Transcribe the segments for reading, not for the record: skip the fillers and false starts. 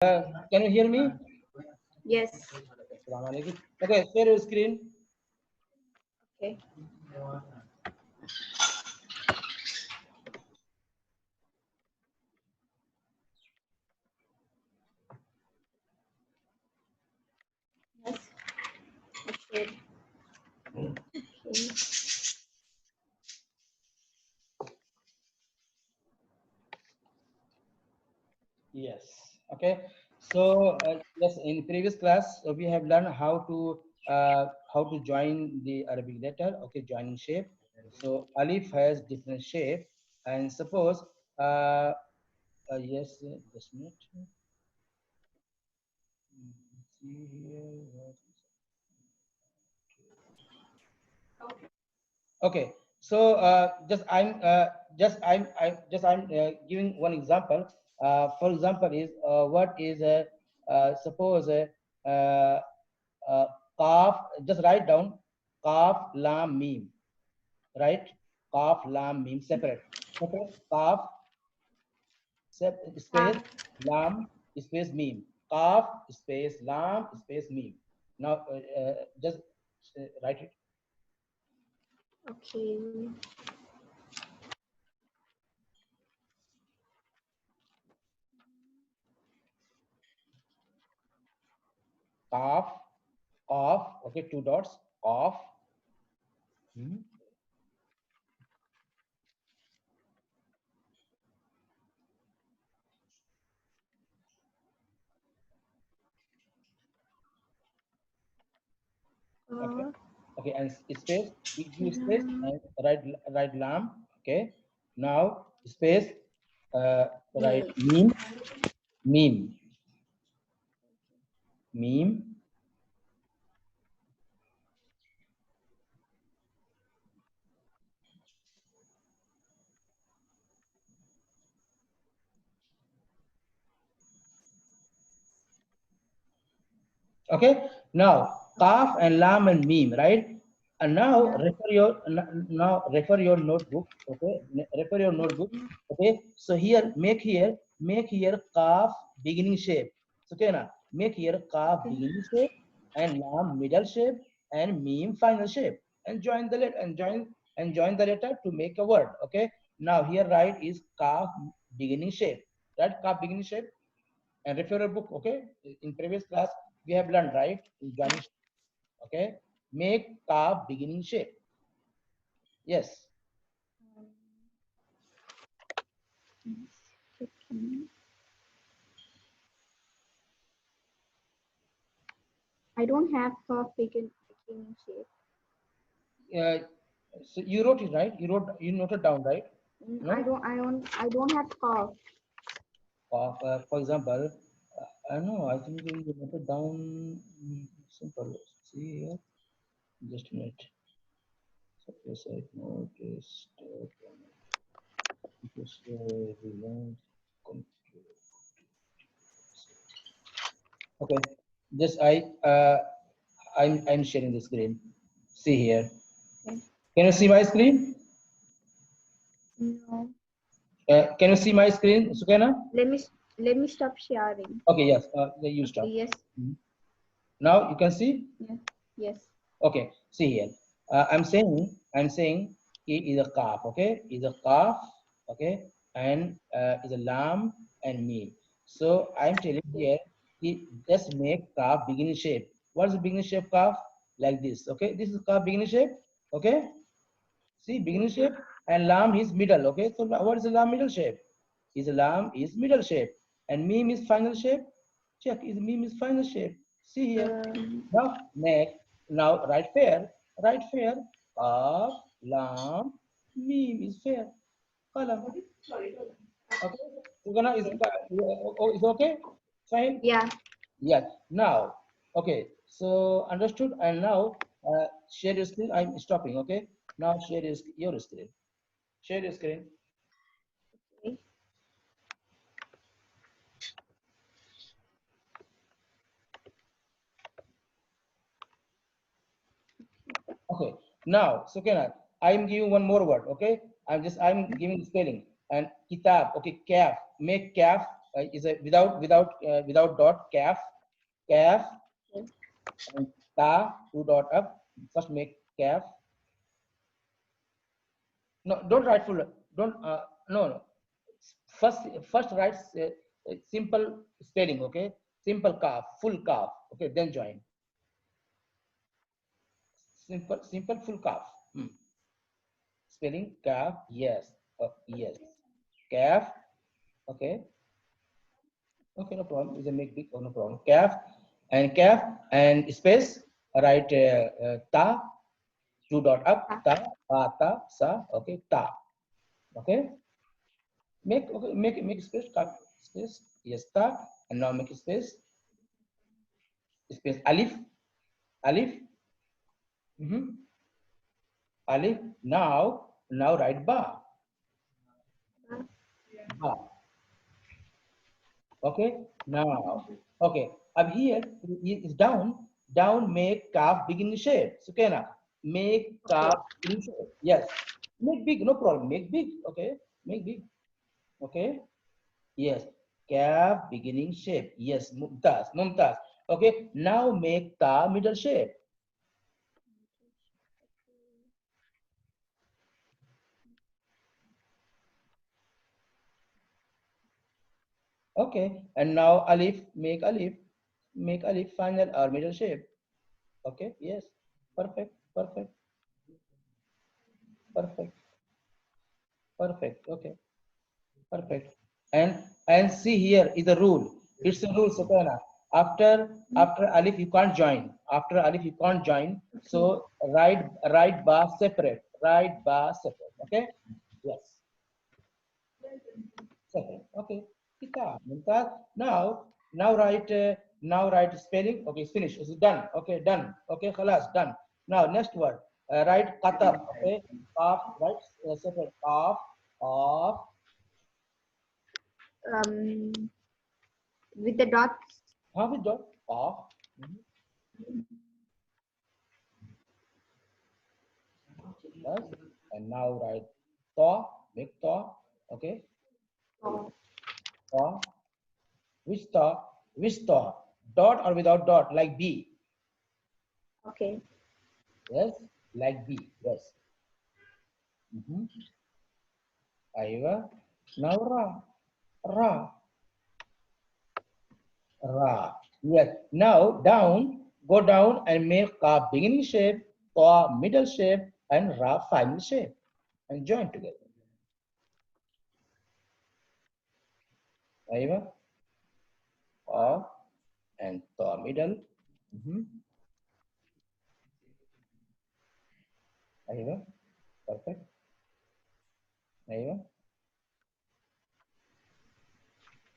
Can you hear me? Yes. Assalamualaikum. Okay, share your screen. Okay. Yes. Okay. Okay. Yes. Okay. So yes, in previous class we have learned how to join the Arabic letter. Okay, joining shape. So alif has different shape, and suppose yes, just a minute. See here. Okay, so I'm giving one example. For example, is what is suppose uh, uh, kaf. Just write down kaf lam mim. Right? Kaf lam mim separate. Separate kaf Ah, space lam space mim. Kaf space lam space mim. Now just write it. okay. Kaf of, okay, two dots of, okay, Uh, okay, and space, give space and write lam, okay. Now space, write me. meme meme. Okay, now kaf and lam and meme, right? And now Yeah. refer your notebook, okay. Refer your notebook, okay. So here make here kaf beginning shape. So okay, now make here kaf Okay. beginning shape and lam middle shape and meme final shape, and join the letter and join the letter to make a word. Okay, now here right is kaf beginning shape, right? Kaf beginning shape, and refer your book. Okay, in previous class we have learned, right, in joining shape. Okay, make calf beginning shape. Yes. Okay. I don't have a beginning shape. uh, so you wrote it, right? You noted down, right? I No. don't. I don't. I don't have cough. Of for example, I know, I think you noted down. Simple. See here, just a minute. Suppose I noticed just we learned computer. Okay, just I'm sharing the screen. See here. Okay. Can you see my screen? No. Can you see my screen, Sukena? Let me let me stop sharing. Okay, yes. You Okay. stop. Yes. Mhm. Now you can see. Yes. Yes. Okay, see here. I'm saying it is a calf. Okay, is a calf. Okay, and is a lamb and me. So I'm telling Okay. here, just make calf beginning shape. What is the beginning shape calf? Like this. Okay, this is calf beginning shape. Okay, see beginning shape, and lamb is middle. Okay, so what is the lamb middle shape? Is a lamb is middle shape, and meme is final shape. Check, is meme is final shape. See here. Now next, now right fair, calf, lamb, meme is fair, column. Okay, so gonna is Okay. oh, is okay? Fine. Yeah. Yes. Now, okay. So understood. And now share your screen. I'm stopping. Okay. Now share your screen. Share your screen. Okay. Okay. Now, so Kenan, I'm giving one more word. Okay. I'm giving spelling and kitab. Okay. Calf. Make calf is a without dot, calf, calf, Okay. and ta, two dot up. First make calf. No, don't write full. Don't no. First write simple spelling. Okay, simple calf, full calf. Okay, then join. Simple full calf. Spelling calf. Yes. Yes. Calf. Okay. Okay, no problem. Is a make big. Oh, no problem. Calf and space. Write ta, two dot up. Ta, ta, sa. Okay, ta. Okay. Make space. Cut space. Yes, ta. And now make space. Space. Alif. Alif. Alif. Now write ba. Ba. Okay. Now. Okay. Up here is down. Down make calf begin shape. So can make calf begin shape. Yes. Make big. No problem. Make big. Okay. Make big. Okay. Yes. Calf beginning shape. Yes. Mumtaz. Mumtaz. Okay. Now make ta middle shape. Okay. And now alif. Make alif final or middle shape. Okay. Yes. Perfect. Perfect. Perfect. Perfect. Okay. Perfect. And see here is a rule. It's a rule, Satana. After alif you can't join. After alif you can't join. So right bar separate. Right bar separate. Okay. Yes. Separate. Okay. Kitab. Mumtaz. Now write spelling. Okay. It's finished. It's done. Okay. Done. Okay. Khalas. Done. Now next word. Write Qatar. Okay. Of. Right. Separate. Of. With the dots. How we dot off. Yes. And now write to, make to. Okay. Oh, To. Which to? Which to? Dot or without dot, like B. okay. Yes. Like B. Yes. Aiva. Now ra. Ra. Ra. Yes. Now down. Go down and make ka beginning shape, to middle shape, and ra final shape. And join together. Aiva. To and to middle. Aiva. Perfect. Aiva.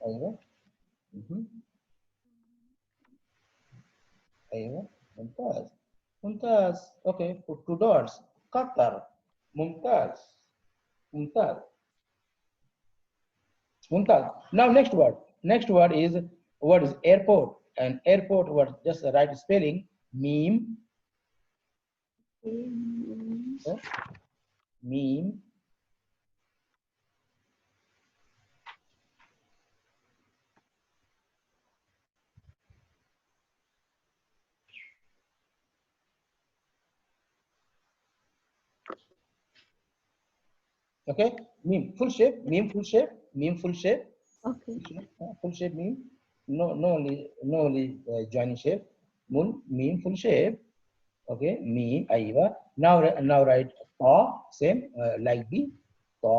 Aiva. أيوة ممتاز ممتاز okay put two dots قطر ممتاز ممتاز ممتاز now next word is what is airport and airport word just write spelling meme okay? Meme okay meme full shape meme full shape meme full shape Okay. full shape meme no only joining shape meme full shape okay meme aiva now write to same like b to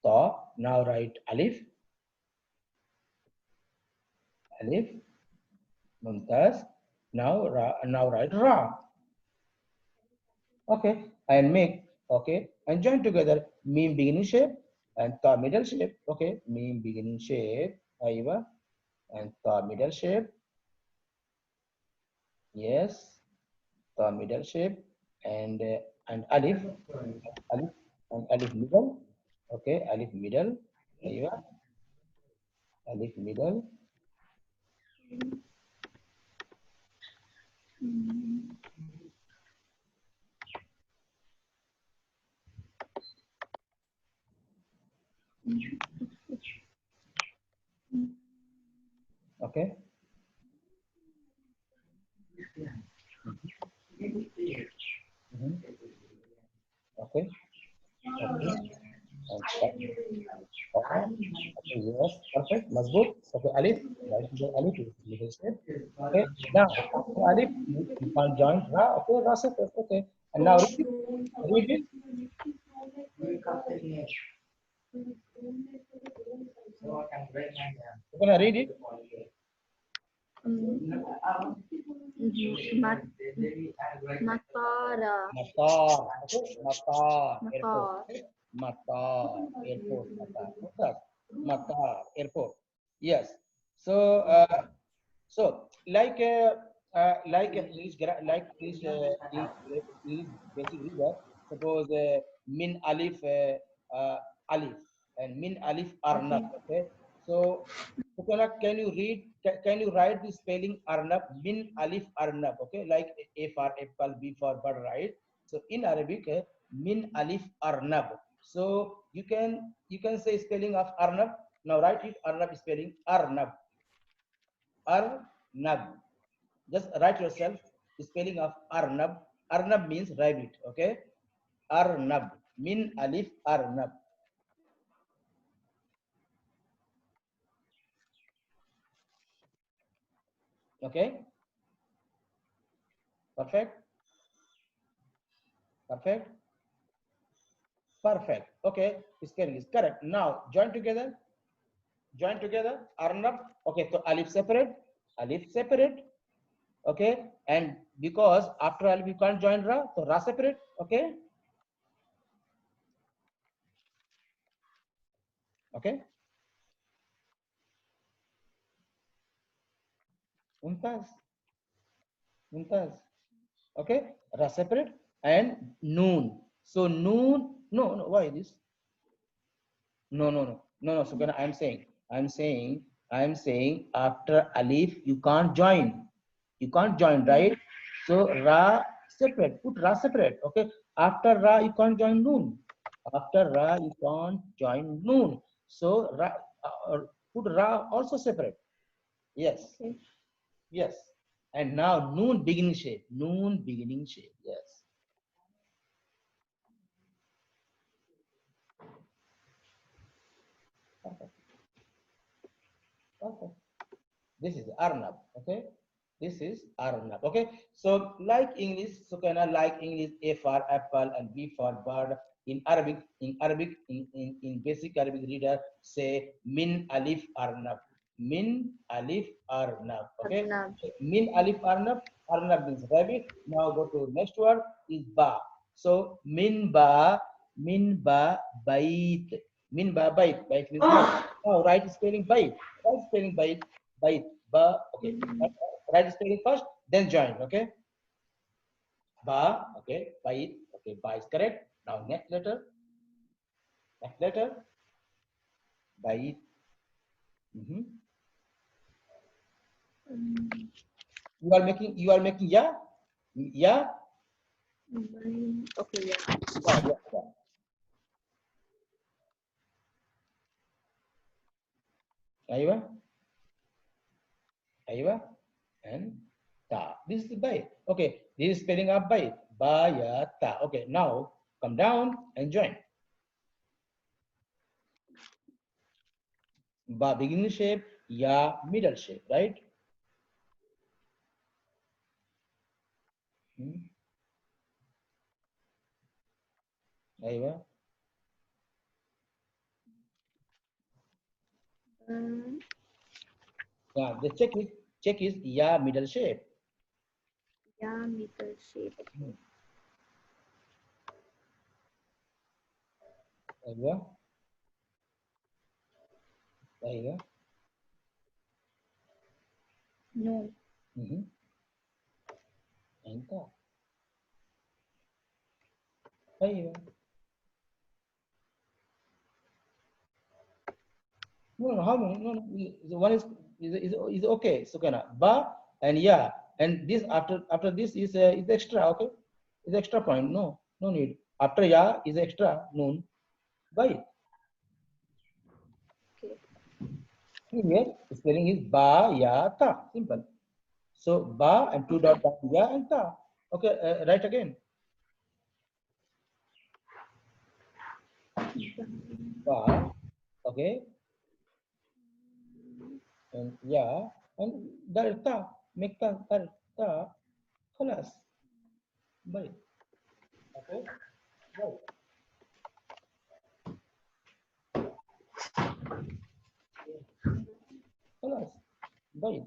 to now write alif mumtaz now write ra okay and make okay and join together meme beginning shape and ta middle shape okay meme beginning shape aiva and ta middle shape yes ta middle shape and alif and alif middle okay alif middle aiva alif middle Okay. Mhm. Okay. Okay. Okay. Okay. Yes. Perfect. Mazboot. Okay. Alif. Right. The alif is middle shape. Okay. Now after alif, you can join ra. Okay. Ra separate. Okay. And now read it. Read it. You're gonna read it. Mat Matara. Matar. Okay. Matar. Airport. Matar. Okay. Matar. Airport. Matar. Matar. Matar. Airport. Yes. So like English basic reader. Suppose min alif alif and min alif arnab. Okay. So can you read? Can you write the spelling arnab? Min alif arnab. Okay. Like A for apple, B for bird. Right. So in Arabic, min alif arnab. So you can say spelling of arnab. Now write it. Arnab spelling arnab. Arnab. Just write yourself the spelling of Arnab. Arnab means rabbit. Okay. Arnab. Min alif Arnab. Okay. Perfect. Perfect. Perfect. Okay. Spelling is correct. Now join together. Join together. Arnab. Okay. So alif separate. Alif separate. Okay. And because after alif you can't join ra, so ra separate. Okay. Okay. Mumtaz. Mumtaz. Okay, ra separate and noon. So noon, no, why this? No. So I'm saying after alif you can't join. You can't join, right? So ra separate. Put ra separate. Okay. After ra you can't join noon. After ra you can't join noon. So ra put ra also separate. Yes. Okay. Yes. And now noon beginning shape. Noon beginning shape. Yes. Perfect. Perfect. This is Arnab. Okay. This is Arnab. Okay. So like English, so kind of like English, A for apple and B for bird. In basic Arabic reader, say min alif Arnab. Min alif Arnab. Okay. Arnab. Min alif Arnab. Arnab means rabbit. Now go to next word is ba. So min ba bait. Min ba bait. Bait means house. Now right spelling bait. Right spelling bait. Bait. Ba. Okay. Right spelling first, then join. Okay. Ba. Okay. Bait. Okay. Ba is correct. Now next letter. Next letter. Bait. You are making ya. Ya. Okay, yeah. Yeah. Aywa. Aywa. And ta. This is the bait. Okay. This is spelling of bait. Ba ya ta. Okay. Now come down and join. Ba beginning shape, ya middle shape, right? Aywa. Yeah, the check is ya middle shape. Yeah, middle shape. Aywa. Aywa. No. And ta. Aywa. No, how many? No. One is okay. So kana ba and ya, and this after this is extra. Okay, is extra point. No need. After ya is extra noon. Bye. Okay. Here spelling is ba ya ta. Simple. So ba and two dot down ya and ta. Okay, write again. Ba. Okay, and ya and dal ta. Make ta dal ta. Class. Bye. Okay. Right. Class. Bye.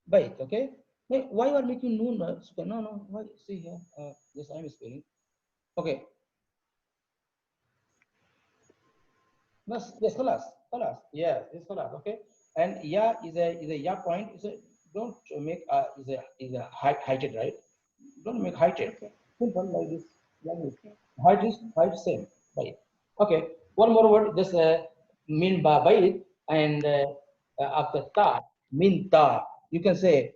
Bye. Okay. Hey, why you are making noon? No, no. Why? See here. Yes, I am spelling. Okay. Yes, خلاص. Yes, it's خلاص. Okay. And yeah is a yeah point. Is a don't make is a heighted, right? Don't make heighted. Okay. Simple like this. Like this. Okay. Height same. Right. Okay. One more word. This min ba bait and after ta min ta. You can say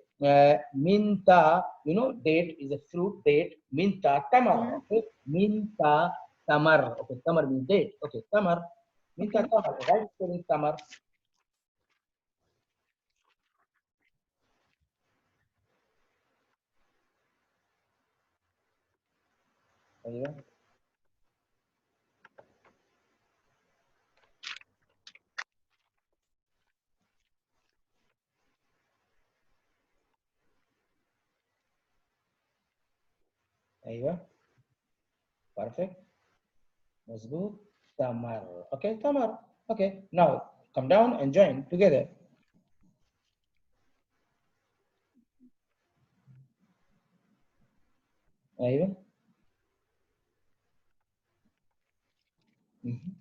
min ta. You know date is a fruit date. Min ta tamar. Yeah. Okay. Min ta tamar. Okay. Tamar means date. Okay. Tamar. Minta Okay. tamar, right spelling tamar. Aywa, aywa, perfect. Mazboot, tamar. Okay, tamar. Okay, now come down and join together. Aywa. Mhm.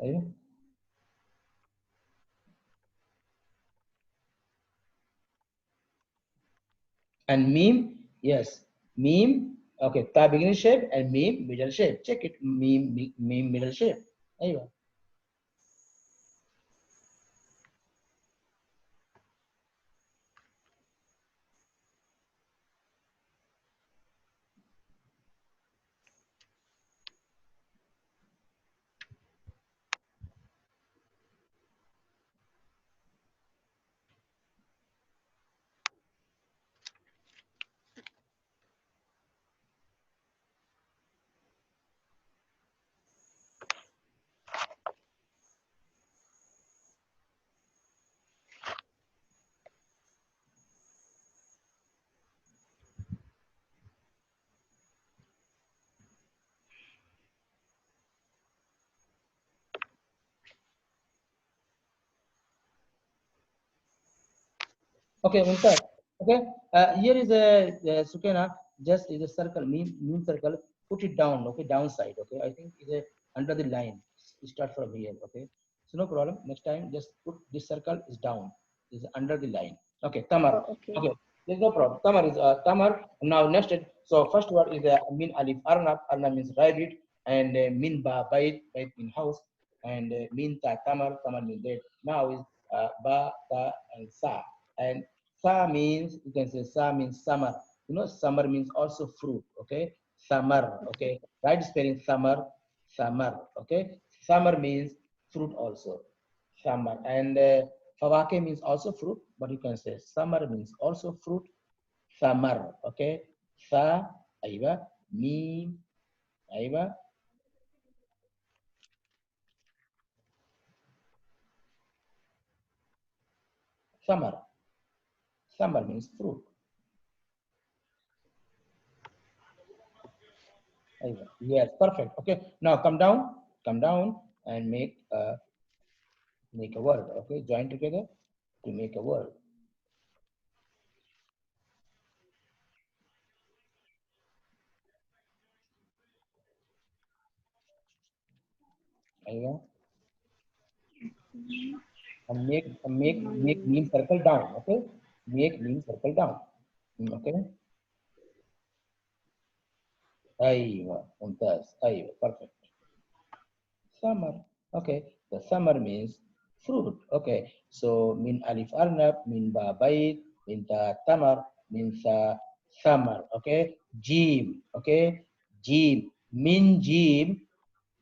Aywa. And meme, yes, meme. Okay, ta beginning shape and meme middle shape. Check it, meme middle shape. Aywa. Okay, Mumtaz. Okay, here is a Sukena, just is a circle, mean circle. Put it down, okay, downside. Okay, I think is a under the line. Start from here. Okay, so no problem. Next time, just put this circle is down, is under the line. Okay, Tamar. Oh, okay. Okay, there's no problem. Tamar is Tamar. Now next, so first word is min alif arnab. Arnab means rabbit, and min ba bait mean house, and min ta tamar. Tamar means dead. Now is ba ta and sa. And sa means, you can say sa means summer. You know, summer means also fruit. Okay, summer. Okay. Okay, right spelling summer, summer. Okay, summer means fruit also. Summer and fawake means also fruit, but you can say summer means also fruit. Summer. Okay, sa aywa mim aywa summer. Summer means fruit. Aywa. Yes, perfect. Okay, now come down and make a word. Okay, join together to make a word. Aywa. And make Um, mean circle down. Okay, make mean circle down. Okay, aywa, mumtaz, aywa, perfect. Summer. Okay, the summer means fruit. Okay, so min alif arnab, min ba bait, min ta tamar, min sa summer. Okay, jim. Okay, jim. Min jim,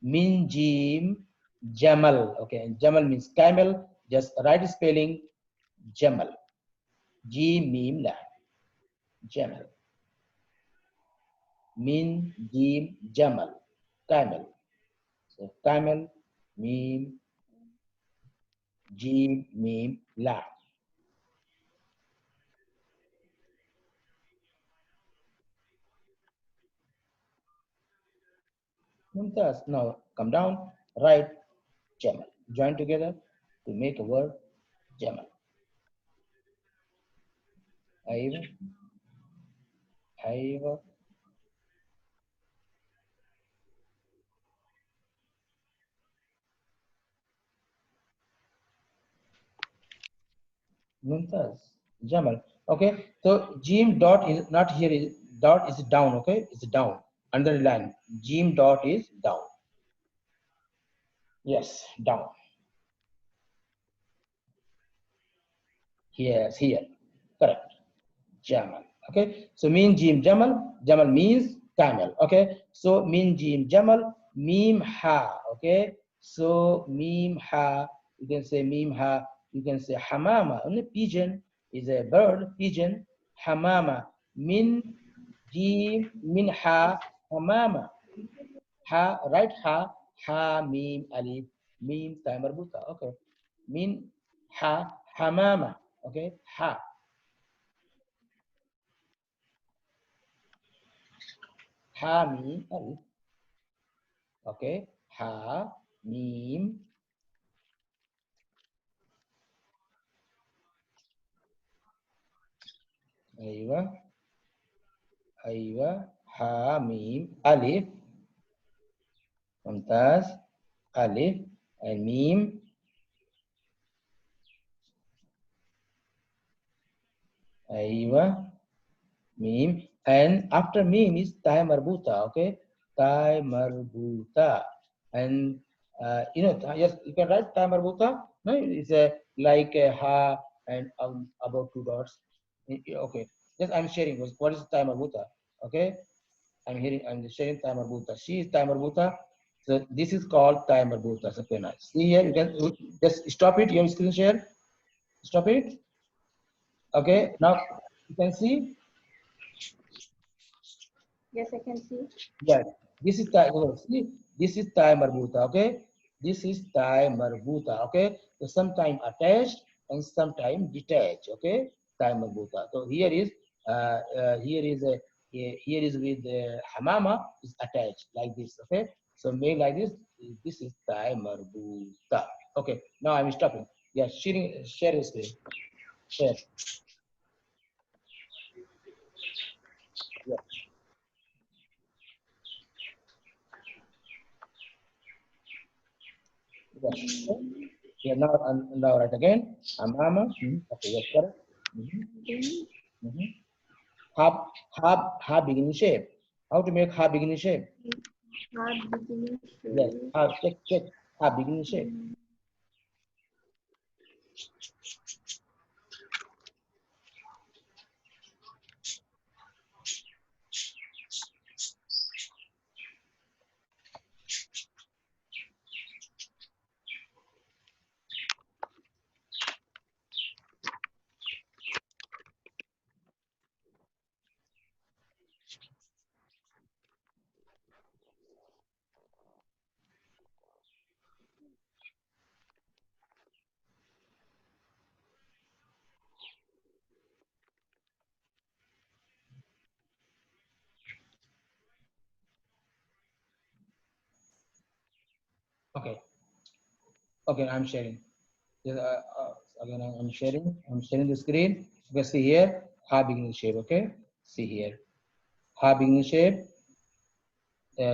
min jim, Jamal. Okay, Jamal means camel. Just right spelling, Jamal. G mim la. Jamal. Min jim Jamal. Camel. So camel, mim, jim, mim, la. Mumtaz. Now come down. Write Jamal. Join together to make a word Jamal. Aiva. Aiva. Mumtaz. Jamal. Okay. So Jim dot is not here. Is dot is down. Okay. It's down. Under the line. Jim dot is down. Yes. Down. Yes. Here. Correct. Jamal. Okay. So mean Jim Jamal. Jamal means camel. Okay. So mean Jim Jamal. Mim ha. Okay. So mim ha. You can say mim ha. You can say hamama. Only pigeon is a bird. Pigeon. Hamama. Min Jim min ha hamama. Ha right ha ha mim alif mim ta marbuta. Okay. Min ha hamama. Okay. Ha ha mim alif. Okay. Ha mim. أيوة أيوة ha mim alif. ممتاز. Alif and mim. أيوة mim, and after mim is ta marbuta. Okay, ta marbuta, and you know, yes, you can write ta marbuta. No, it's a like a ha and about two dots. Okay, yes, I'm sharing what is ta marbuta. Okay, I'm sharing ta marbuta. She is ta marbuta. So this is called ta marbuta. So okay, nice. See here, you can just stop it. Your screen share. Stop it. Okay, now you can see. Yes, I can see. Yes, this is time. See, this is time marbuta. Okay, this is time marbuta. Okay, so sometime attached and sometime detached. Okay, time marbuta. So here is a here is with hamama is attached like this. Okay, so made like this. This is time marbuta. Okay, now I'm stopping. Yeah, share screen. Share. Yeah. Yes. Okay. Yeah, now right again. Amama. Okay, yes, correct. Mhm. Ha beginning shape. How to make ha beginning shape? Hard beginning Yes, shape. check ha beginning shape. Okay, okay, I'm sharing. Yes, again, I'm sharing. I'm sharing the screen. You can see here ha beginning shape. Okay, see here ha beginning shape.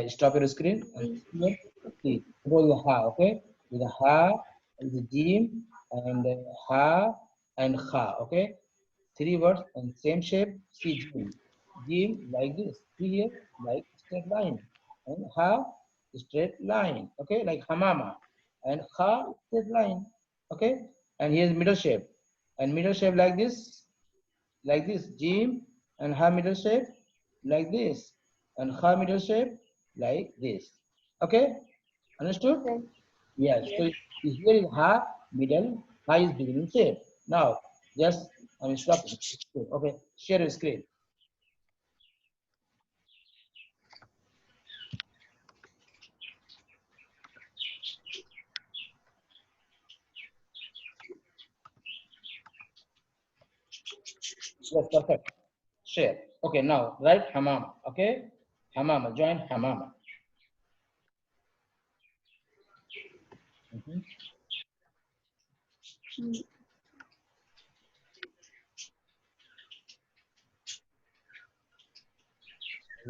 Stop your screen and here. See, roll the ha. Okay, with the ha and the jim and ha and ha. Okay, three words and same shape. See Jim. Jim like this. See here like straight line. And ha straight line. Okay, like hamama. And ha straight line. Okay. And here's middle shape. And middle shape like this. Like this. Jim and ha middle shape like this. And ha middle shape like this. Okay. Understood? Okay. Yes. So here is ha middle, ha is beginning shape. Now just stop. Okay, share your screen. Yes, perfect. Share. Okay, now write hamama. Okay, hamama. Join hamama. Mhm. Mm,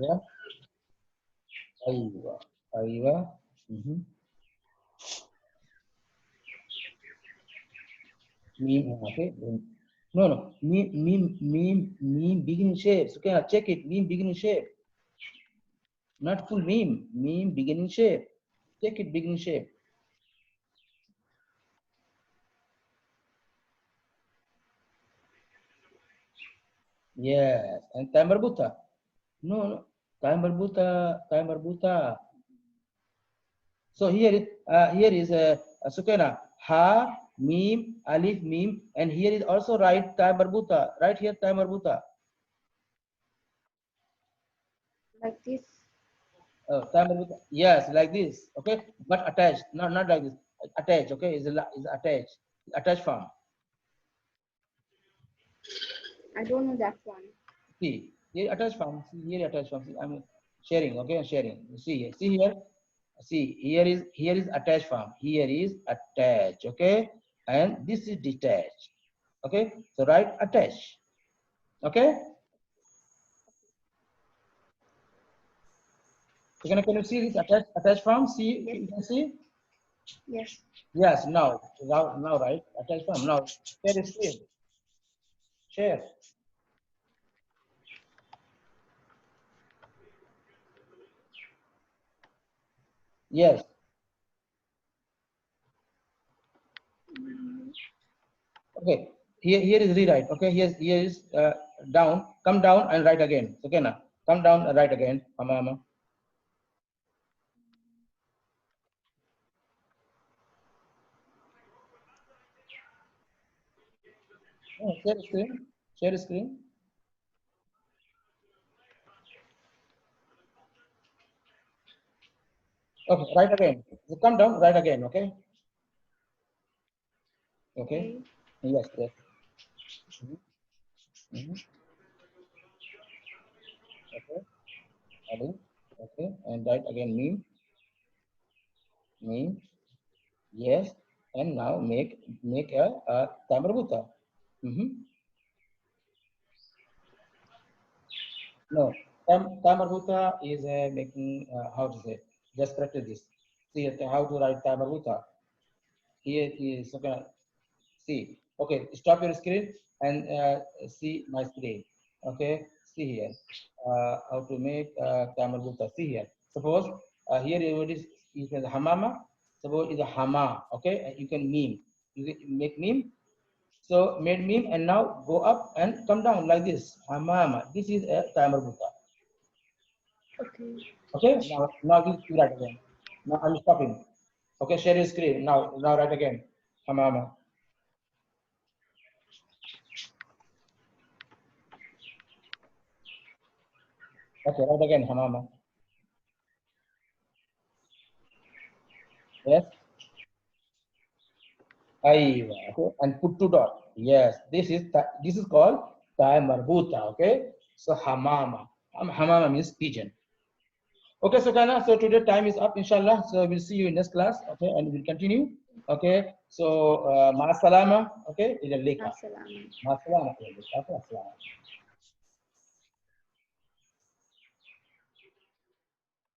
Yeah. Aywa. Aywa. Mhm. Meme. Okay. No, no. Meme beginning shapes. Okay, check it. Meme beginning shape. Not full meme. Meme beginning shape. Check it. Beginning shape. Yes. And time marbuta. No, no. Time marbuta. Time marbuta. So here is Sukena ha meme alif meme, and here is also right time marbuta. Right here time marbuta. like this. Time marbuta. Yes, like this. Okay, but attached. Not like this. Attached. Okay, is attached. Attached form. I don't know that one. See here attached form. See here attached form. See, I'm sharing. Okay, I'm sharing. See here. See here. See here is attached form. Here is attached. Okay, and this is detached. Okay, so write attached. Okay. So can you see this attached form? See, Yes. you can see? Yes. Yes, now, right? Attached form. Now, share the screen. Share. Yes. Mm, Okay. Here is rewrite. Okay. Here is down. Come down and write again. Okay, now come down and write again. Mama. Oh, share the screen. Share the screen. Okay. Write again. So come down. Write again. Okay. Okay. okay. Yes. Yes. Mhm, mhm. Okay. Ali. Okay. And write again. Me. Yes, and now make a tamarbuta. Mm-hmm. No, tamarbuta is making how to say. Just practice this. See how to write tamarbuta. Here is okay. See. Okay, stop your screen and see my screen. Okay, see here. How to make tamarbuta. See here. Suppose here you can hamama. Suppose is a hama. Okay, and you can meme. You can make meme. So made meme and now go up and come down like this. Hamama. This is a timer buta. Okay. Okay. Now this you write again. Now I'm stopping. Okay. Share your screen. Now write again. Hamama. Okay. Write again. Hamama. Yes. Aywa. Okay. And put two dot. Yes. This is called timer buta. Okay. So hamama. Hamama means pigeon. Okay, so Kana, so today time is up, inshallah. So we'll see you in next class, okay, and we'll continue. Okay, so ma salama, okay, ila leka. Assalamu. Ma salama, ila leka. Okay, assalamu.